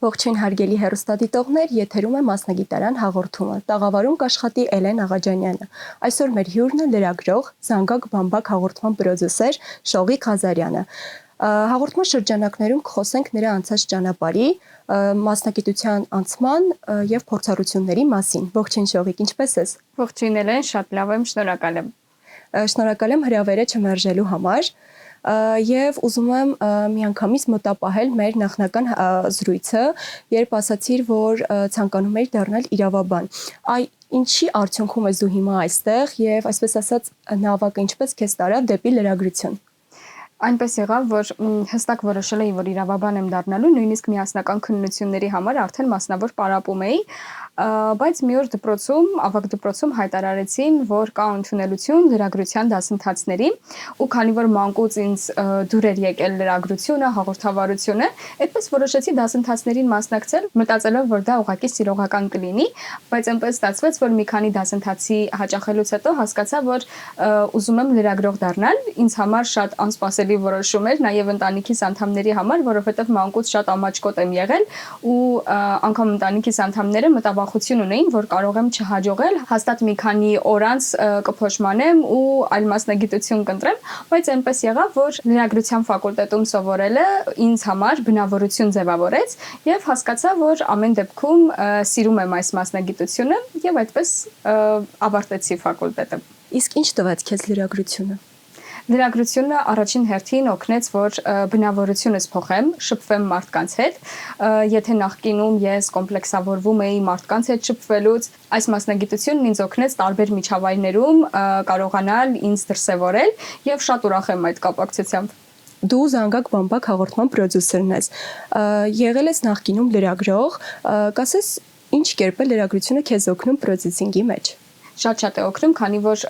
Ողջույն հարգելի հեռուստադիտողներ, եթերում է մասնագիտարան հաղորդումը։ Տաղավարում կաշխատի Էլեն Աղաջանյանը։ Այսօր մեր հյուրն է լրագրող, Զանգակ Բամբակ հաղորդման պրոդյուսեր Շողիկ Ղազարյանը։ Հաղորդման շրջանակներում կխոսենք նրա անցած ճանապարհի, մասնագիտության անցման եւ փորձառությունների մասին։ Ողջույն Շողիկ, ինչպե՞ս ես։ Ողջույն Էլեն, շատ լավ եմ, շնորհակալ եմ։ Շնորհակալ եմ հրավերը չմերժելու համար։ Եվ ուզում եմ միանգամից մոտապահել մեր նախնական զրույցը, երբ ասացիր, որ ցանկանում ես դառնալ իրավաբան։ Ինչի արդյունքում ես դու հիմա այստեղ եւ այսպես ասած նավակը ինչպես քեզ տարավ դեպի լրագրություն։ Այնպես եղավ, որ հստակ որոշել էի, որ իրավաբան եմ դառնալու, նույնիսկ միասնական քննությունների համար արդեն մասնավոր պարապում էի, բայց մի օր դպրոցում, ավագ դպրոցում հայտարարեցին, որ կա ընդունելություն լրագրության դասընթացների, ու քանի որ մանկուց ինձ դուր էր եկել լրագրությունը, հաղորդավարությունը, այդպես որոշեցի դասընթացներին մասնակցել, մտածելով, որ դա ուղղակի սիրողական կլինի, բայց այնպես ստացվեց, որ մի քանի դասընթացի հաճախելուց հետո հասկացա, որ ուզում եմ լրագրող դառնալ, ինձ համար շատ անսպասելի որոշում էր, նաև ընտանիքիս անդամների համար, որովհետև մանկուց շատ ամաչկոտ եմ եղել ու անգամ ընտանիքիս անդամները մտավախություն ունեին, որ կարող եմ չհաջողել, հաստատ մի քանի օր անց կփոշմանեմ ու այլ մասնագիտություն կընտրեմ, բայց այնպես եղավ, որ լրագրության ֆակուլտետում սովորելը ինձ համար բնավորություն ձևավորեց եւ հասկացա, որ ամեն դեպքում սիրում եմ այս մասնագիտությունը եւ այդպես ավարտեցի ֆակուլտետը։ Իսկ ինչ տվեց քեզ լրագրությունը։ Լրագրությունը առաջին հերթին օգնեց, որ բնավորությունս փոխեմ, շփվեմ մարդկանց հետ, եթե նախկինում ես կոմպլեքսավորվում էի մարդկանց հետ շփվելուց, այս մասնագիտությունն ինձ օգնեց տարբեր միջավայրներում կարողանալ ինձ դրսևորել եւ շատ ուրախ եմ այդ կապակցությամբ։ Դու Զանգակ Բամբակ հաղորդման պրոդյուսերն ես, եղել ես նախկինում լրագրող, կասես ինչ կերպ է լրագրությունը քեզ օգնում պրոդյուսինգի մեջ։ Շատ է օգնում, քանի որ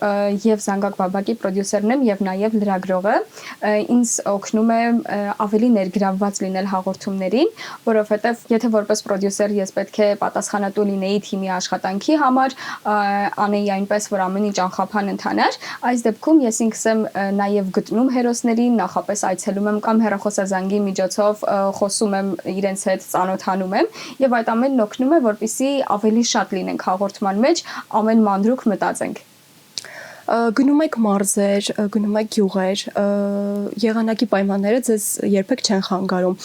եւ Զանգակ Բամբակի պրոդյուսերն եմ եւ նաեւ լրագրողը ինձ օգնում է ավելի ներգրավված լինել հաղորդումներին, որովհետեւ եթե որպես պրոդյուսեր ես պետք է պատասխանատու լինեի թիմի աշխատանքի համար, անեի այնպես, որ ամեն ինչ անխափան ընթանար, այս դեպքում ես ինքս եմ նաեւ գտնում հերոսներին, նախապես այցելում եմ կամ հեռախոսազանգի միջոցով խոսում եմ իրենց հետ, ծանոթանում եմ եւ այդ ամենն օգնում է, որպեսզի ավելի շատ լինենք հաղորդման մեջ, ամեն մանրուք մտածենք։ Գնում եք մարզեր, գնում եք գյուղեր, եղանակի պայմանները ձեզ երբեք չեն խանգարում։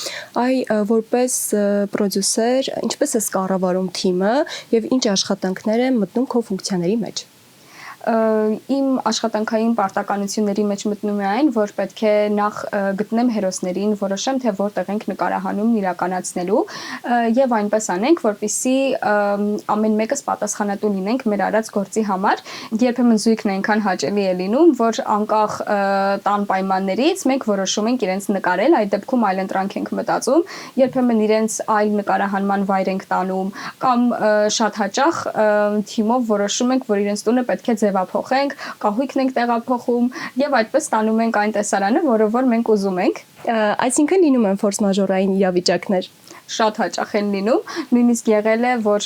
Որպես պրոդյուսեր, ինչպես ես կառավարում թիմը եւ ինչ աշխատանքներ են մտնում քո ֆունկցիաների մեջ։ Իմ աշխատանքային պարտականությունների մեջ մտնում է այն, որ պետք է նախ գտնեմ հերոսներին, որոշեմ, թե որտեղ ենք նկարահանումն իրականացնելու եւ այնպես անենք, որպեսզի ամեն մեկս պատասխանատու լինենք մեր արած գործի համար։ Երբեմն զույգն այնքան հաճելի է լինում, որ անկախ տան պայմաններից մենք որոշում ենք իրենց նկարել, այդ դեպքում այլընտրանք ենք մտածում, երբեմն իրենց այլ նկարահանման վայր ենք տանում կամ շատ հաճախ թիմով որոշում ենք, որ իրենց տունը պետք է ձևափոխենք, կահույքն ենք տեղափոխում եւ այդպես ստանում ենք այն տեսարանը, որը որ մենք ուզում ենք։ Այսինքն լինում են ֆորս մաժորային իրավիճակներ։ Շատ հաճախ են լինում, նույնիսկ եղել է, որ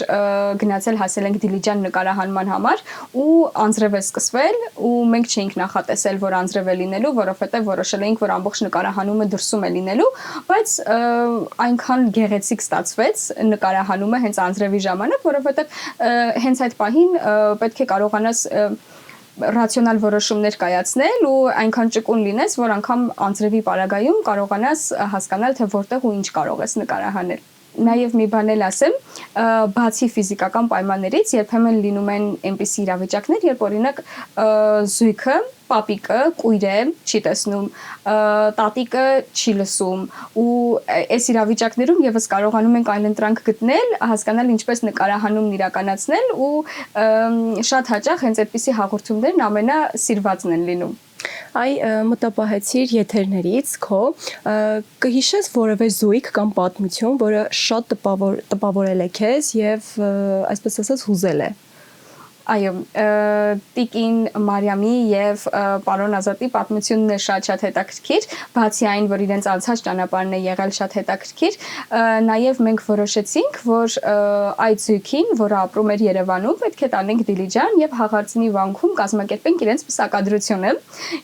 գնացել հասել ենք Դիլիջան նկարահանման համար ու անձրև է սկսվել ու մենք չէինք նախատեսել, որ անձրև է լինելու, որովհետև որոշել էինք, որ ամբողջ նկարահանումը դրսում է լինելու, բայց այնքան գեղեցիկ ստացվեց նկարահանումը հենց անձրևի ժամանակ, որովհետև հենց այդ պահին պետք է կարողանաս ռացիոնալ որոշումներ կայացնել ու այնքան ճկուն լինես, որ անգամ անձրևի պարագայում կարողանաս հասկանալ, թե որտեղ ու ինչ կարող ես նկարահանել։ Նաև մի բան էլ ասեմ, բացի ֆիզիկական պայմաններից երբեմն լինում են այնպիսի իրավիճակներ, երբ օրինակ զույգը, պապիկը կույր է, չի տեսնում, տատիկը չի լսում ու այս իրավիճակներում եւս կարողանում ենք այլընտրանք գտնել, հասկանալ ինչպես նկարահանումն իրականացնել ու շատ հաճախ հենց այդպիսի հաղորդումներն ամենասիրվածն են լինում։ Մտապահեցիր եթերներից քո կհիշես որևէ զույգ կամ պատմություն, որը շատ տպավորել է քեզ եւ այսպես ասած հուզել է։ Այո, Տիկին Մարիամի եւ պարոն Ազատի պատմությունն է շատ հետաքրքիր, բացի այն, որ իրենց անցած ճանապարհն է եղել շատ հետաքրքիր, նաեւ մենք որոշեցինք, որ այդ զույգին, որը ապրում էր Երևանում, պետք է տանենք Դիլիջան եւ Հաղարծինի վանքում կազմակերպենք իրենց պսակադրությունը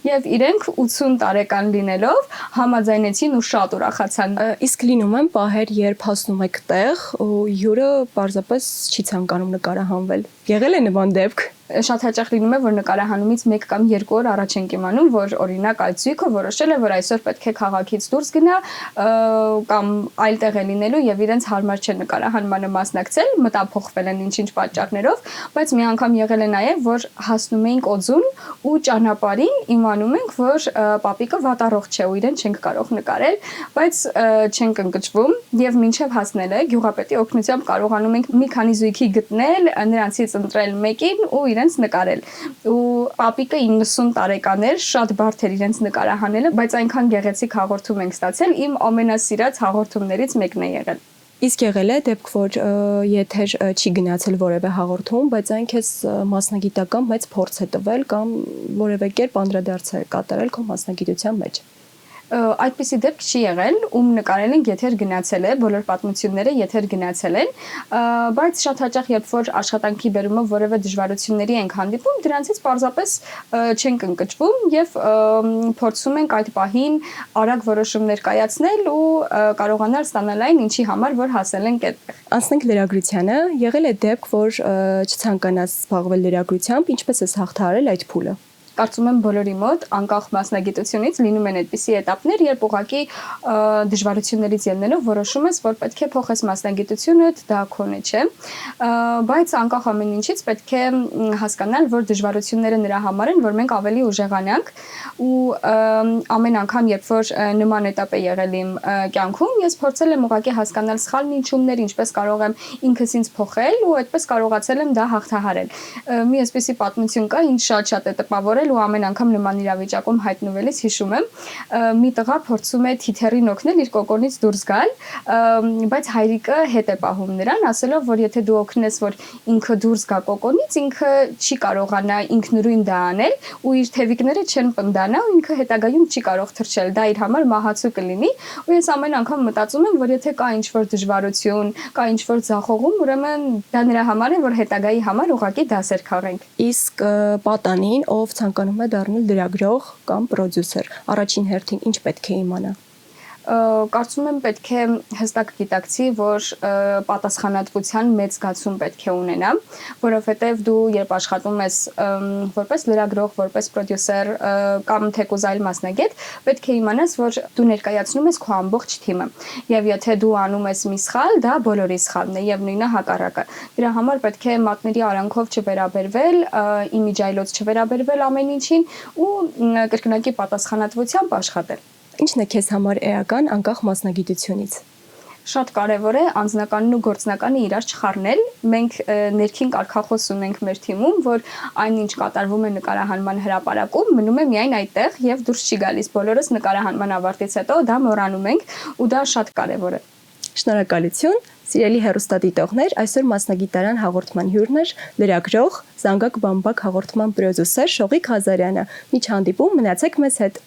եւ իրենք 80 տարեկան լինելով համաձայնեցին ու շատ ուրախացան։ Իսկ լինում են պահեր, երբ հասնում եք տեղ ու հյուրը պարզապես չի ցանկանում նկարահանվել։ Եղել է նման դեպք։ Շատ հաճախ լինում է, որ նկարահանումից 1 կամ 2 օր առաջ ենք իմանում, որ օրինակ այդ զույգը որոշել է, որ այսօր պետք է քաղաքից դուրս գնա կամ այլ տեղ է լինելու եւ իրենց հարմար չէ նկարահանմանը մասնակցել, մտափոխվել են ինչ-ինչ պատճառներով, բայց մի անգամ եղել է նաեւ, որ հասնում էինք Օձուն ու ճանապարհին իմանում ենք, որ պապիկը վատառողջ չէ ու իրեն չենք կարող նկարել, բայց չենք ընկճվում եւ մինչեւ հասնելը գյուղապետի օգնությամբ կարողանում ենք մի քանի զույգի գտնել, նրանցից ընտրել մեկին ու իրենց նկարել ու պապիկը 90 տարեկան էր, շատ բարդ էր իրենց նկարահանելը, բայց այնքան գեղեցիկ հաղորդում ենք ստացել, իմ ամենասիրած հաղորդումներից մեկն է եղել։ Իսկ եղել է դեպք, որ եթեր չի գնացել որևէ հաղորդում, բայց այն քեզ մասնագիտական մեծ փորձ է տվել կամ որևէ կերպ անդրադարձ է կատարել քո մասնագիտության մեջ։ Այդպիսի դեպք չի եղել, ում նկարել ենք եթեր գնացել է, բոլոր պատմությունները եթեր գնացել են, բայց շատ հաճախ երբ որ աշխատանքի բերումով որևէ դժվարությունների ենք հանդիպում, դրանցից պարզապես չենք ընկճվում եւ փորձում ենք այդ պահին արագ որոշումներ կայացնել ու կարողանալ ստանալ այն, ինչի համար որ հասել ենք այդտեղ։ Անցնենք լրագրությանը, եղել է դեպք, որ չցանկանաս զբաղվել լրագրությամբ, ինչպես ես հաղթահարել այդ փուլը։ Կարծում եմ բոլորի մոտ անկախ մասնագիտությունից լինում են այդպիսի этаպներ, երբ ուղղակի դժվարություններից ելնելով որոշում ես, որ պետք է փոխես մասնագիտությունդ, դա քոնը չէ, բայց անկախ ամեն ինչից պետք է հասկանալ, որ դժվարությունները նրա համար են, որ մենք ավելի ուժեղանանք ու ամեն անգամ, երբ որ նման этаպ է եղել իմ կյանքում, ես փորձել եմ ուղղակի հասկանալ սխալ ինչումներ, ինչպես կարող եմ ինքս ինձ փոխել ու այդպես կարողացել եմ դա հաղթահարել։ Մի այսպիսի պատմություն կա, ինձ շատ է տպավորել ու ամեն անգամ նման իրավիճակում հայտնվելիս հիշում եմ, մի տղա փորձում է թիթեռին օգնել իր կոկոնից դուրս գալ, բայց հայրիկը հետ է պահում նրան, ասելով, որ եթե դու օգնես, որ ինքը դուրս գա կոկոնից, ինքը չի կարողանա ինքնուրույն դա անել ու իր թևիկները չեն պնդանա ու ինքը հետագայում չի կարող թռչել, դա իր համար մահացու կլինի ու ես ամեն անգամ մտածում եմ, որ եթե կա ինչ-որ դժվարություն, կա ինչ-որ ձախողում, ուրեմն դա նրա համար է, որ հետագայի համար ուղղակի դասեր քաղենք։ Իսկ պատանին, ով ցանկանում է դառնալ լրագրող կամ պրոդյուսեր, առաջին հերթին ինչ պետք է իմանա։ Կարծում եմ պետք է հստակ գիտակցի, որ պատասխանատվության մեծ զգացում պետք է ունենա, որովհետև դու երբ աշխատում ես որպես լրագրող, որպես պրոդյուսեր կամ թեկուզ այլ մասնագետ, պետք է իմանաս, որ դու ներկայացնում ես քո ամբողջ թիմը, եւ եթե դու անում ես մի սխալ, դա բոլորի սխալն է եւ նույնը հակառակը։ Դրա համար պետք է մատների արանքով չվերաբերվել, իմիջայլոց չվերաբերվել ամեն ինչին ու կրկնակի պատասխանատվությամբ աշխատել։ Ինչն է քեզ համար էական անկախ մասնագիտությունից։ Շատ կարևոր է անձնականն ու գործնականը իրար չխառնել։ Մենք ներքին կարգախոս ունենք մեր թիմում, որ այն ինչ կատարվում է նկարահանման հրապարակում, մնում է միայն այդտեղ եւ դուրս չի գալիս։ Բոլորս նկարահանման ավարտից հետո դա մոռանում ենք ու դա շատ կարևոր է։ Շնորհակալություն, սիրելի հեռուստադիտողներ, այսօր մասնագիտարան հաղորդման հյուրն էր լրագրող, Զանգակ Բամբակ հաղորդման պրոդյուսեր Շողիկ Ղազարյանը։ Մինչ հանդիպում, մնացեք մեզ հետ։